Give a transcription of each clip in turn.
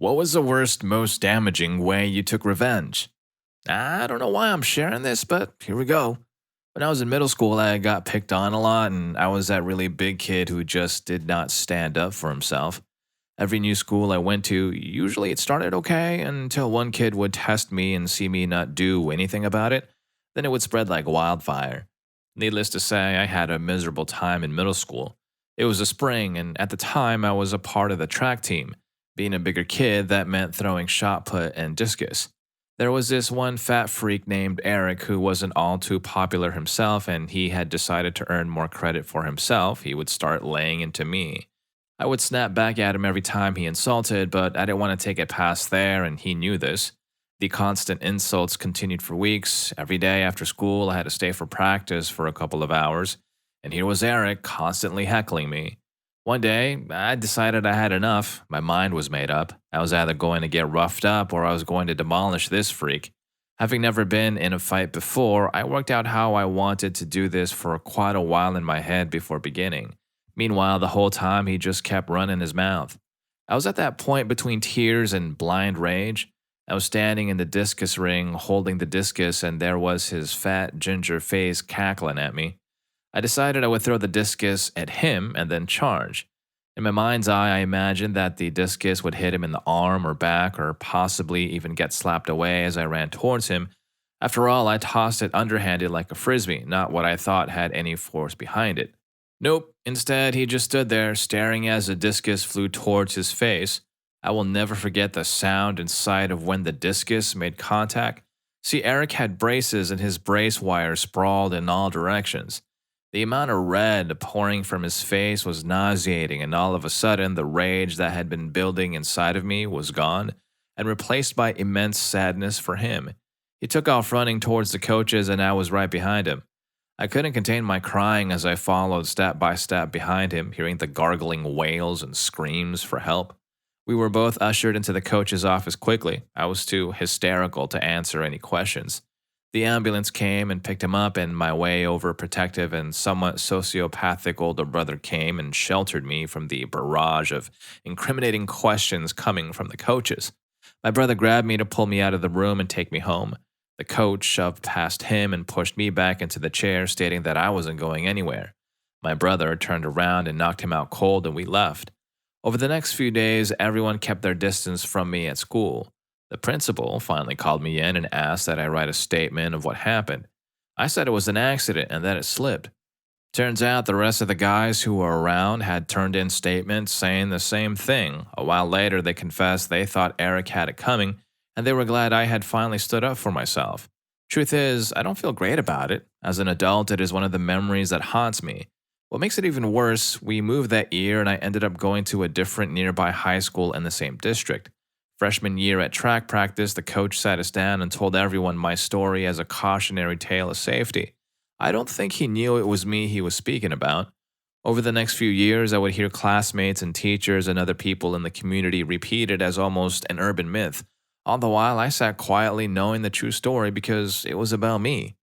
What was the worst, most damaging way you took revenge? I don't know why I'm sharing this, but here we go. When I was in middle school, I got picked on a lot, and I was that really big kid who just did not stand up for himself. Every new school I went to, usually it started okay until one kid would test me and see me not do anything about it. Then it would spread like wildfire. Needless to say, I had a miserable time in middle school. It was a spring, and at the time, I was a part of the track team. Being a bigger kid, that meant throwing shot put and discus. There was this one fat freak named Eric who wasn't all too popular himself, and he had decided to earn more credit for himself. He would start laying into me. I would snap back at him every time he insulted, but I didn't want to take it past there, and he knew this. The constant insults continued for weeks. Every day after school, I had to stay for practice for a couple of hours, and here was Eric constantly heckling me. One day, I decided I had enough. My mind was made up. I was either going to get roughed up or I was going to demolish this freak. Having never been in a fight before, I worked out how I wanted to do this for quite a while in my head before beginning. Meanwhile, the whole time he just kept running his mouth. I was at that point between tears and blind rage. I was standing in the discus ring holding the discus, and there was his fat ginger face cackling at me. I decided I would throw the discus at him and then charge. In my mind's eye, I imagined that the discus would hit him in the arm or back or possibly even get slapped away as I ran towards him. After all, I tossed it underhanded like a frisbee, not what I thought had any force behind it. Nope, instead, he just stood there staring as the discus flew towards his face. I will never forget the sound and sight of when the discus made contact. See, Eric had braces and his brace wire sprawled in all directions. The amount of red pouring from his face was nauseating, and all of a sudden, the rage that had been building inside of me was gone and replaced by immense sadness for him. He took off running towards the coaches, and I was right behind him. I couldn't contain my crying as I followed step by step behind him, hearing the gargling wails and screams for help. We were both ushered into the coach's office quickly. I was too hysterical to answer any questions. The ambulance came and picked him up, and my way overprotective and somewhat sociopathic older brother came and sheltered me from the barrage of incriminating questions coming from the coaches. My brother grabbed me to pull me out of the room and take me home. The coach shoved past him and pushed me back into the chair, stating that I wasn't going anywhere. My brother turned around and knocked him out cold, and we left. Over the next few days, everyone kept their distance from me at school. The principal finally called me in and asked that I write a statement of what happened. I said it was an accident and that it slipped. Turns out the rest of the guys who were around had turned in statements saying the same thing. A while later, they confessed they thought Eric had it coming, and they were glad I had finally stood up for myself. Truth is, I don't feel great about it. As an adult, it is one of the memories that haunts me. What makes it even worse, we moved that year and I ended up going to a different nearby high school in the same district. Freshman year at track practice, the coach sat us down and told everyone my story as a cautionary tale of safety. I don't think he knew it was me he was speaking about. Over the next few years, I would hear classmates and teachers and other people in the community repeat it as almost an urban myth. All the while, I sat quietly knowing the true story because it was about me.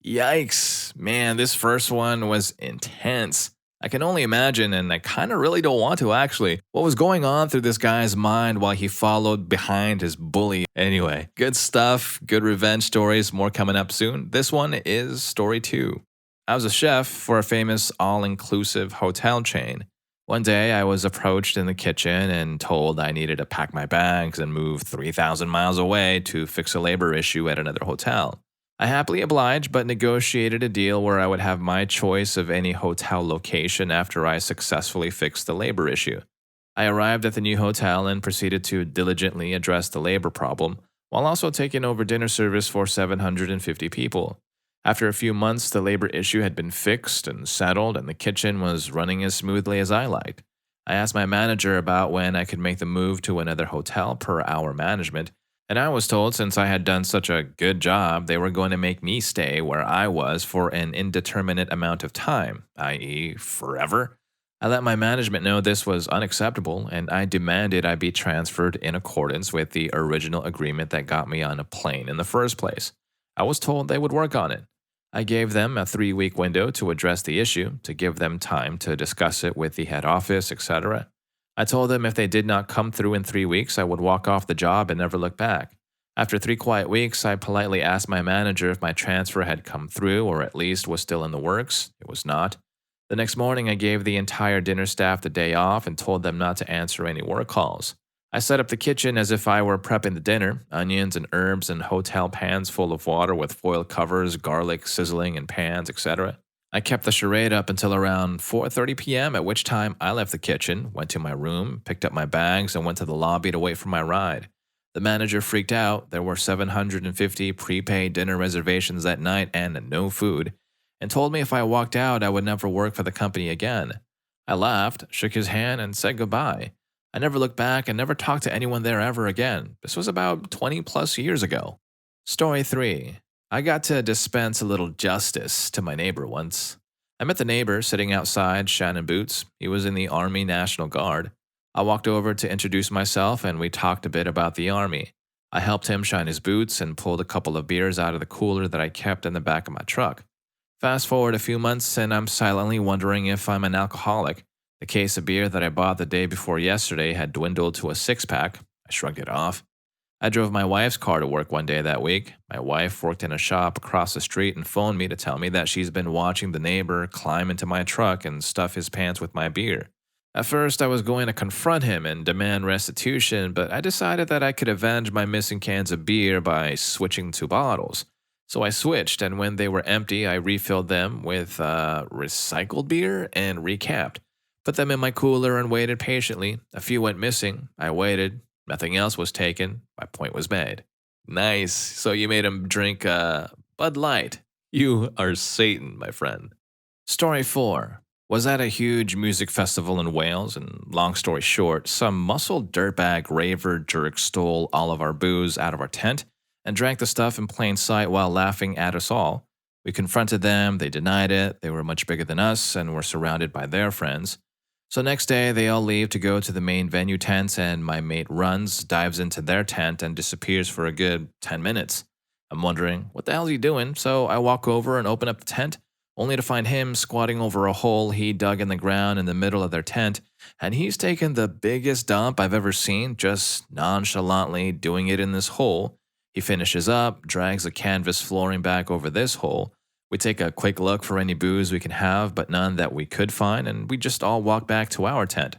Yikes, man, this first one was intense. I can only imagine, and I kind of really don't want to actually, what was going on through this guy's mind while he followed behind his bully. Anyway, good stuff, good revenge stories, more coming up soon. This one is story 2. I was a chef for a famous all-inclusive hotel chain. One day, I was approached in the kitchen and told I needed to pack my bags and move 3,000 miles away to fix a labor issue at another hotel. I happily obliged, but negotiated a deal where I would have my choice of any hotel location after I successfully fixed the labor issue. I arrived at the new hotel and proceeded to diligently address the labor problem, while also taking over dinner service for 750 people. After a few months, the labor issue had been fixed and settled, and the kitchen was running as smoothly as I liked. I asked my manager about when I could make the move to another hotel per our management, and I was told since I had done such a good job, they were going to make me stay where I was for an indeterminate amount of time, i.e., forever. I let my management know this was unacceptable, and I demanded I be transferred in accordance with the original agreement that got me on a plane in the first place. I was told they would work on it. I gave them a 3-week window to address the issue, to give them time to discuss it with the head office, etc. I told them if they did not come through in 3 weeks, I would walk off the job and never look back. After 3 quiet weeks, I politely asked my manager if my transfer had come through or at least was still in the works. It was not. The next morning, I gave the entire dinner staff the day off and told them not to answer any work calls. I set up the kitchen as if I were prepping the dinner, onions and herbs and hotel pans full of water with foil covers, garlic sizzling in pans, etc. I kept the charade up until around 4:30 p.m., at which time I left the kitchen, went to my room, picked up my bags, and went to the lobby to wait for my ride. The manager freaked out. There were 750 prepaid dinner reservations that night and no food, and told me if I walked out, I would never work for the company again. I laughed, shook his hand, and said goodbye. I never looked back and never talked to anyone there ever again. This was about 20 plus years ago. Story 3. I got to dispense a little justice to my neighbor once. I met the neighbor sitting outside, shining boots. He was in the Army National Guard. I walked over to introduce myself and we talked a bit about the Army. I helped him shine his boots and pulled a couple of beers out of the cooler that I kept in the back of my truck. Fast forward a few months and I'm silently wondering if I'm an alcoholic. The case of beer that I bought the day before yesterday had dwindled to a six-pack. I shrugged it off. I drove my wife's car to work one day that week. My wife worked in a shop across the street and phoned me to tell me that she's been watching the neighbor climb into my truck and stuff his pants with my beer. At first, I was going to confront him and demand restitution, but I decided that I could avenge my missing cans of beer by switching to bottles. So I switched, and when they were empty, I refilled them with recycled beer and recapped. Put them in my cooler and waited patiently. A few went missing. I waited. Nothing else was taken. My point was made. Nice. So you made him drink Bud Light. You are Satan, my friend. Story 4. Was at a huge music festival in Wales, and long story short, some muscled dirtbag raver jerk stole all of our booze out of our tent and drank the stuff in plain sight while laughing at us all. We confronted them, they denied it, they were much bigger than us and were surrounded by their friends. So next day, they all leave to go to the main venue tents, and my mate runs, dives into their tent, and disappears for a good 10 minutes. I'm wondering, what the hell is he doing? So I walk over and open up the tent, only to find him squatting over a hole he dug in the ground in the middle of their tent, and he's taken the biggest dump I've ever seen, just nonchalantly doing it in this hole. He finishes up, drags the canvas flooring back over this hole. We take a quick look for any booze we can have, but none that we could find, and we just all walk back to our tent.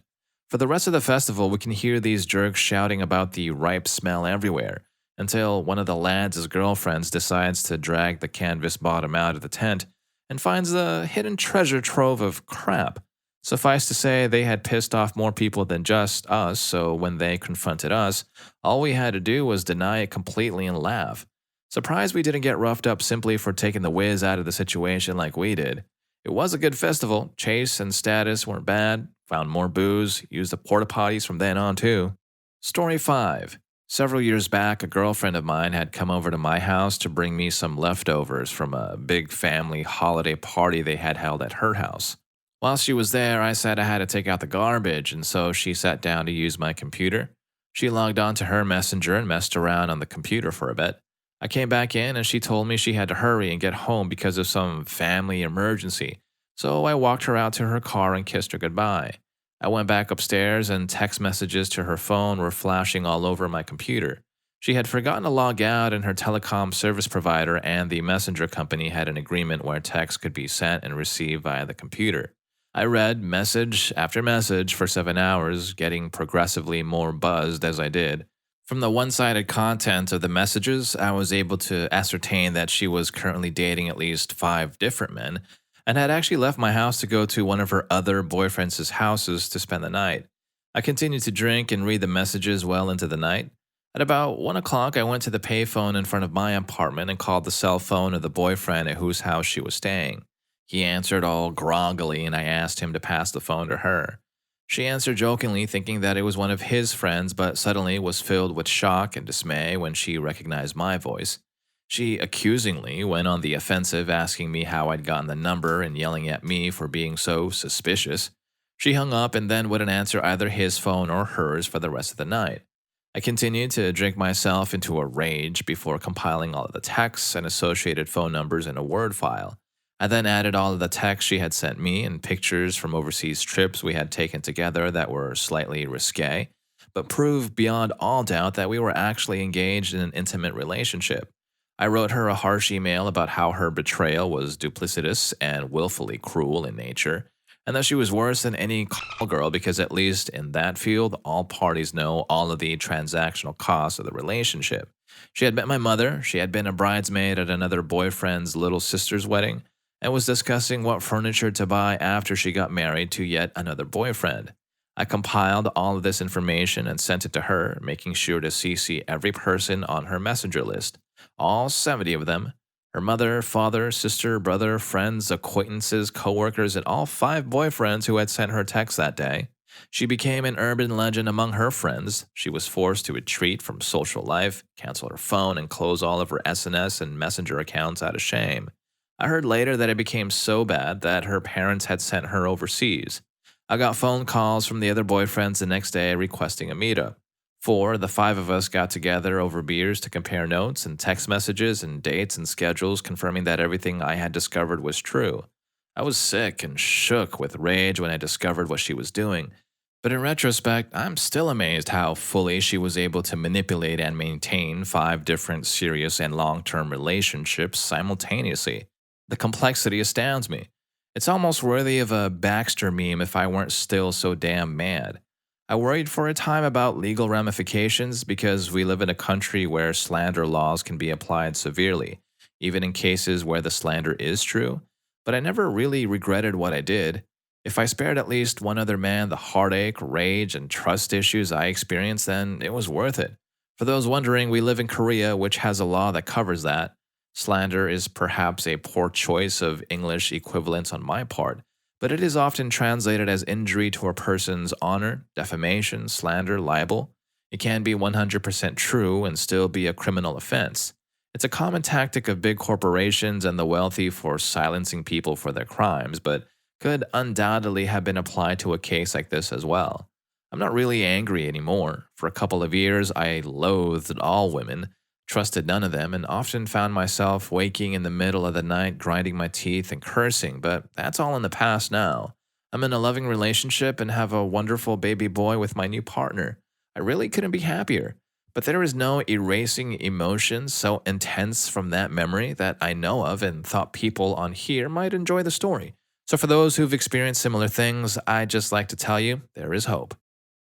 For the rest of the festival, we can hear these jerks shouting about the ripe smell everywhere, until one of the lads' girlfriends decides to drag the canvas bottom out of the tent and finds the hidden treasure trove of crap. Suffice to say, they had pissed off more people than just us, so when they confronted us, all we had to do was deny it completely and laugh. Surprised we didn't get roughed up simply for taking the whiz out of the situation like we did. It was a good festival. Chase and status weren't bad. Found more booze. Used the porta potties from then on too. Story 5. Several years back, a girlfriend of mine had come over to my house to bring me some leftovers from a big family holiday party they had held at her house. While she was there, I said I had to take out the garbage, and so she sat down to use my computer. She logged on to her messenger and messed around on the computer for a bit. I came back in and she told me she had to hurry and get home because of some family emergency, so I walked her out to her car and kissed her goodbye. I went back upstairs and text messages to her phone were flashing all over my computer. She had forgotten to log out, and her telecom service provider and the messenger company had an agreement where text could be sent and received via the computer. I read message after message for 7 hours, getting progressively more buzzed as I did. From the one-sided content of the messages, I was able to ascertain that she was currently dating at least 5 different men and had actually left my house to go to one of her other boyfriends' houses to spend the night. I continued to drink and read the messages well into the night. At about 1 o'clock, I went to the payphone in front of my apartment and called the cell phone of the boyfriend at whose house she was staying. He answered all groggily, and I asked him to pass the phone to her. She answered jokingly, thinking that it was one of his friends, but suddenly was filled with shock and dismay when she recognized my voice. She accusingly went on the offensive, asking me how I'd gotten the number and yelling at me for being so suspicious. She hung up and then wouldn't answer either his phone or hers for the rest of the night. I continued to drink myself into a rage before compiling all of the texts and associated phone numbers in a Word file. I then added all of the texts she had sent me and pictures from overseas trips we had taken together that were slightly risque, but proved beyond all doubt that we were actually engaged in an intimate relationship. I wrote her a harsh email about how her betrayal was duplicitous and willfully cruel in nature, and that she was worse than any call girl because, at least in that field, all parties know all of the transactional costs of the relationship. She had met my mother, she had been a bridesmaid at another boyfriend's little sister's wedding, and was discussing what furniture to buy after she got married to yet another boyfriend. I compiled all of this information and sent it to her, making sure to CC every person on her messenger list, all 70 of them, her mother, father, sister, brother, friends, acquaintances, coworkers, and all 5 boyfriends who had sent her texts that day. She became an urban legend among her friends. She was forced to retreat from social life, cancel her phone, and close all of her SNS and Messenger accounts out of shame. I heard later that it became so bad that her parents had sent her overseas. I got phone calls from the other boyfriends the next day requesting a meetup. The 5 of us got together over beers to compare notes and text messages and dates and schedules, confirming that everything I had discovered was true. I was sick and shook with rage when I discovered what she was doing. But in retrospect, I'm still amazed how fully she was able to manipulate and maintain 5 different serious and long term relationships simultaneously. The complexity astounds me. It's almost worthy of a Baxter meme if I weren't still so damn mad. I worried for a time about legal ramifications because we live in a country where slander laws can be applied severely, even in cases where the slander is true, but I never really regretted what I did. If I spared at least one other man the heartache, rage, and trust issues I experienced, then it was worth it. For those wondering, we live in Korea, which has a law that covers that. Slander is perhaps a poor choice of English equivalents on my part, but it is often translated as injury to a person's honor, defamation, slander, libel. It can be 100% true and still be a criminal offense. It's a common tactic of big corporations and the wealthy for silencing people for their crimes, but could undoubtedly have been applied to a case like this as well. I'm not really angry anymore. For a couple of years, I loathed all women, trusted none of them, and often found myself waking in the middle of the night, grinding my teeth and cursing, but that's all in the past now. I'm in a loving relationship and have a wonderful baby boy with my new partner. I really couldn't be happier. But there is no erasing emotions so intense from that memory that I know of and thought people on here might enjoy the story. So for those who've experienced similar things, I'd just like to tell you there is hope.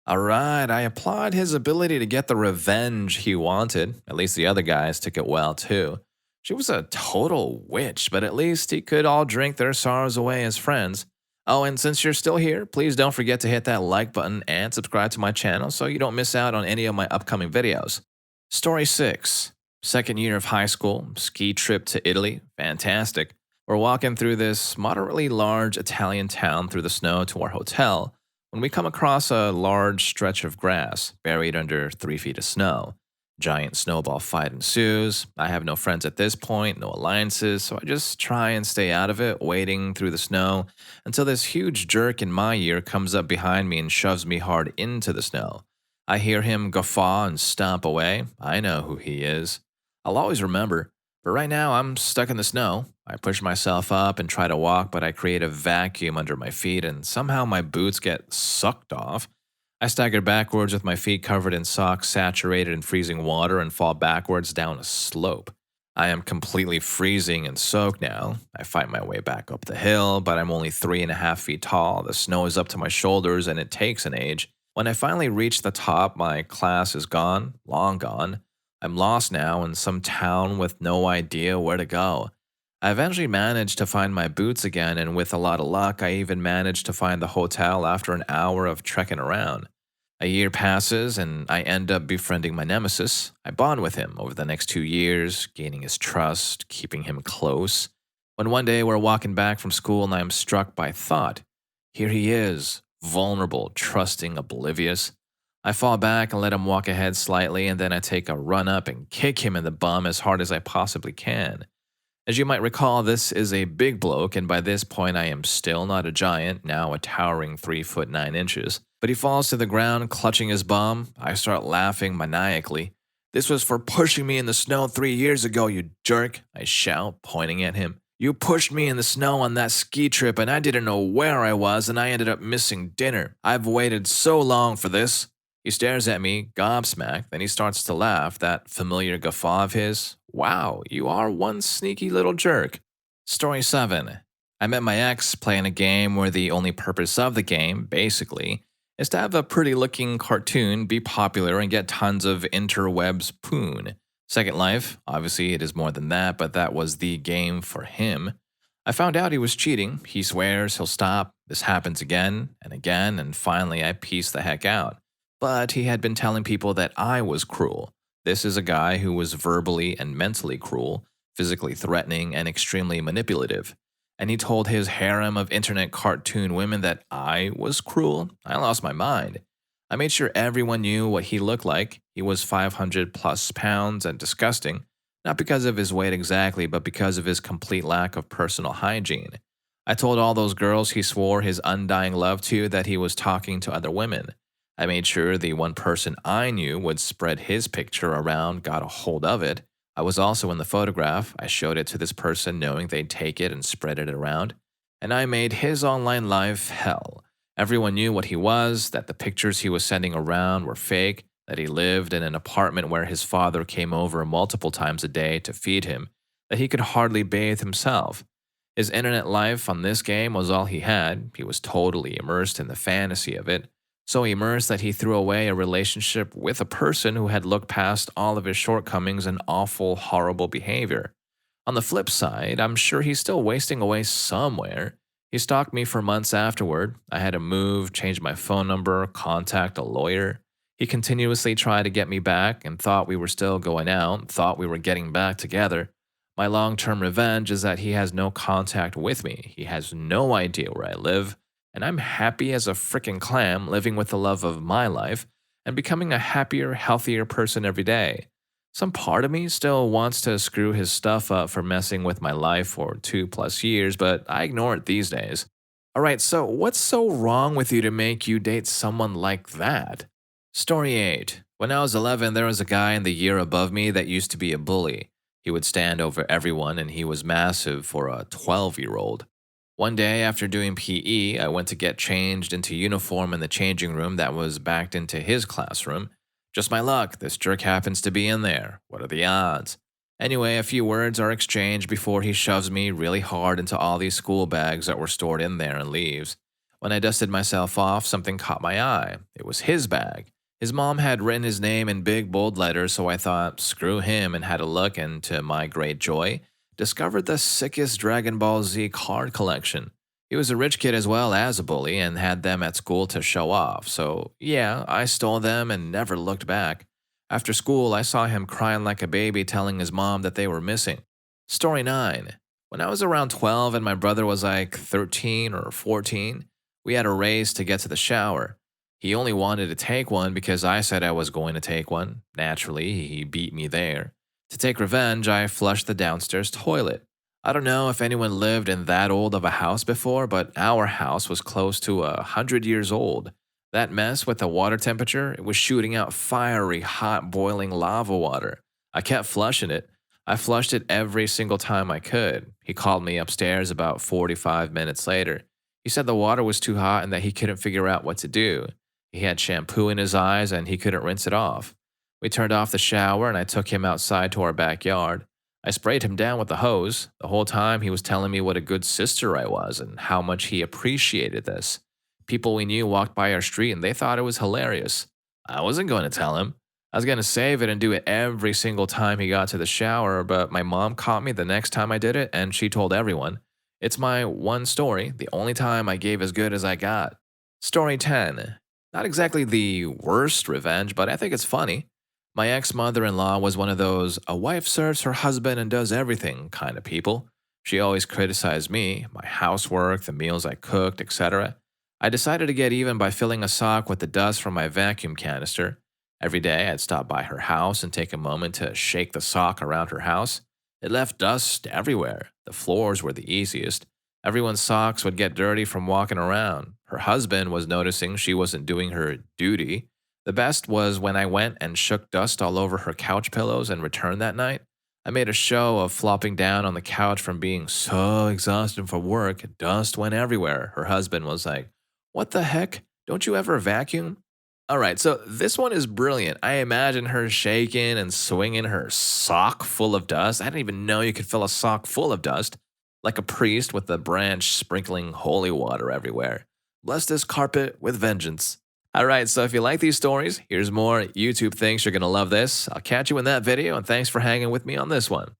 Alright, I applaud his ability to get the revenge he wanted. At least the other guys took it well, too. She was a total witch, but at least he could all drink their sorrows away as friends. Oh, and since you're still here, please don't forget to hit that like button and subscribe to my channel so you don't miss out on any of my upcoming videos. Story 6. Second year of high school, ski trip to Italy. Fantastic. We're walking through this moderately large Italian town through the snow to our hotel when we come across a large stretch of grass buried under 3 feet of snow. Giant snowball fight ensues. I have no friends at this point, no alliances, so I just try and stay out of it, wading through the snow until this huge jerk in my ear comes up behind me and shoves me hard into the snow. I hear him guffaw and stomp away. I know who he is. I'll always remember. But right now, I'm stuck in the snow. I push myself up and try to walk, but I create a vacuum under my feet, and somehow my boots get sucked off. I stagger backwards with my feet covered in socks saturated in freezing water and fall backwards down a slope. I am completely freezing and soaked now. I fight my way back up the hill, but I'm only 3.5 feet tall. The snow is up to my shoulders, and it takes an age. When I finally reach the top, my class is gone, long gone. I'm lost now in some town with no idea where to go. I eventually managed to find my boots again, and with a lot of luck, I even managed to find the hotel after an hour of trekking around. A year passes, and I end up befriending my nemesis. I bond with him over the next 2 years, gaining his trust, keeping him close. When one day we're walking back from school and I am struck by thought. Here he is, vulnerable, trusting, oblivious. I fall back and let him walk ahead slightly, and then I take a run up and kick him in the bum as hard as I possibly can. As you might recall, this is a big bloke, and by this point I am still not a giant, now a towering 3 foot 9 inches. But he falls to the ground, clutching his bum. I start laughing maniacally. "This was for pushing me in the snow 3 years ago, you jerk," I shout, pointing at him. You pushed me in the snow on that ski trip and I didn't know where I was and I ended up missing dinner. I've waited so long for this. He stares at me, gobsmacked, then he starts to laugh, that familiar guffaw of his. Wow, you are one sneaky little jerk. Story 7. I met my ex playing a game where the only purpose of the game, basically, is to have a pretty looking cartoon be popular and get tons of interwebs poon. Second Life, obviously it is more than that, but that was the game for him. I found out he was cheating. He swears he'll stop. This happens again, and finally I pieced the heck out. But he had been telling people that I was cruel. This is a guy who was verbally and mentally cruel, physically threatening, and extremely manipulative. And he told his harem of internet cartoon women that I was cruel. I lost my mind. I made sure everyone knew what he looked like. He was 500 plus pounds and disgusting, not because of his weight exactly, but because of his complete lack of personal hygiene. I told all those girls he swore his undying love to that he was talking to other women. I made sure the one person I knew would spread his picture around, got a hold of it. I was also in the photograph. I showed it to this person knowing they'd take it and spread it around. And I made his online life hell. Everyone knew what he was, that the pictures he was sending around were fake, that he lived in an apartment where his father came over multiple times a day to feed him, that he could hardly bathe himself. His internet life on this game was all he had. He was totally immersed in the fantasy of it, so immersed that he threw away a relationship with a person who had looked past all of his shortcomings and awful, horrible behavior. On the flip side, I'm sure he's still wasting away somewhere. He stalked me for months afterward. I had to move, change my phone number, contact a lawyer. He continuously tried to get me back and thought we were still going out, thought we were getting back together. My long term revenge is that he has no contact with me. He has no idea where I live, and I'm happy as a frickin' clam living with the love of my life and becoming a happier, healthier person every day. Some part of me still wants to screw his stuff up for messing with my life for 2+ years, but I ignore it these days. Alright, so what's so wrong with you to make you date someone like that? Story 8. When I was 11, there was a guy in the year above me that used to be a bully. He would stand over everyone, and he was massive for a 12-year-old. One day, after doing PE, I went to get changed into uniform in the changing room that was backed into his classroom. Just my luck, this jerk happens to be in there. What are the odds? Anyway, a few words are exchanged before he shoves me really hard into all these school bags that were stored in there and leaves. When I dusted myself off, something caught my eye. It was his bag. His mom had written his name in big bold letters, so I thought, screw him, and had a look, and to my great joy, discovered the sickest Dragon Ball Z card collection. He was a rich kid as well as a bully and had them at school to show off, so yeah, I stole them and never looked back. After school, I saw him crying like a baby telling his mom that they were missing. Story 9. When I was around 12 and my brother was like 13 or 14, we had a race to get to the shower. He only wanted to take one because I said I was going to take one. Naturally, he beat me there. To take revenge, I flushed the downstairs toilet. I don't know if anyone lived in that old of a house before, but our house was close to 100 years old. That mess with the water temperature, it was shooting out fiery, hot, boiling lava water. I kept flushing it. I flushed it every single time I could. He called me upstairs about 45 minutes later. He said the water was too hot and that he couldn't figure out what to do. He had shampoo in his eyes and he couldn't rinse it off. We turned off the shower and I took him outside to our backyard. I sprayed him down with the hose. The whole time he was telling me what a good sister I was and how much he appreciated this. People we knew walked by our street and they thought it was hilarious. I wasn't going to tell him. I was going to save it and do it every single time he got to the shower, but my mom caught me the next time I did it and she told everyone. It's my one story, the only time I gave as good as I got. Story 10. Not exactly the worst revenge, but I think it's funny. My ex-mother-in-law was one of those a wife serves her husband and does everything kind of people. She always criticized me, my housework, the meals I cooked, etc. I decided to get even by filling a sock with the dust from my vacuum canister. Every day I'd stop by her house and take a moment to shake the sock around her house. It left dust everywhere. The floors were the easiest. Everyone's socks would get dirty from walking around. Her husband was noticing she wasn't doing her duty. The best was when I went and shook dust all over her couch pillows and returned that night. I made a show of flopping down on the couch from being so exhausted from work, dust went everywhere. Her husband was like, "What the heck? Don't you ever vacuum?" All right, so this one is brilliant. I imagine her shaking and swinging her sock full of dust. I didn't even know you could fill a sock full of dust, like a priest with a branch sprinkling holy water everywhere. Bless this carpet with vengeance. All right, so if you like these stories, here's more. YouTube thinks you're going to love this. I'll catch you in that video, and thanks for hanging with me on this one.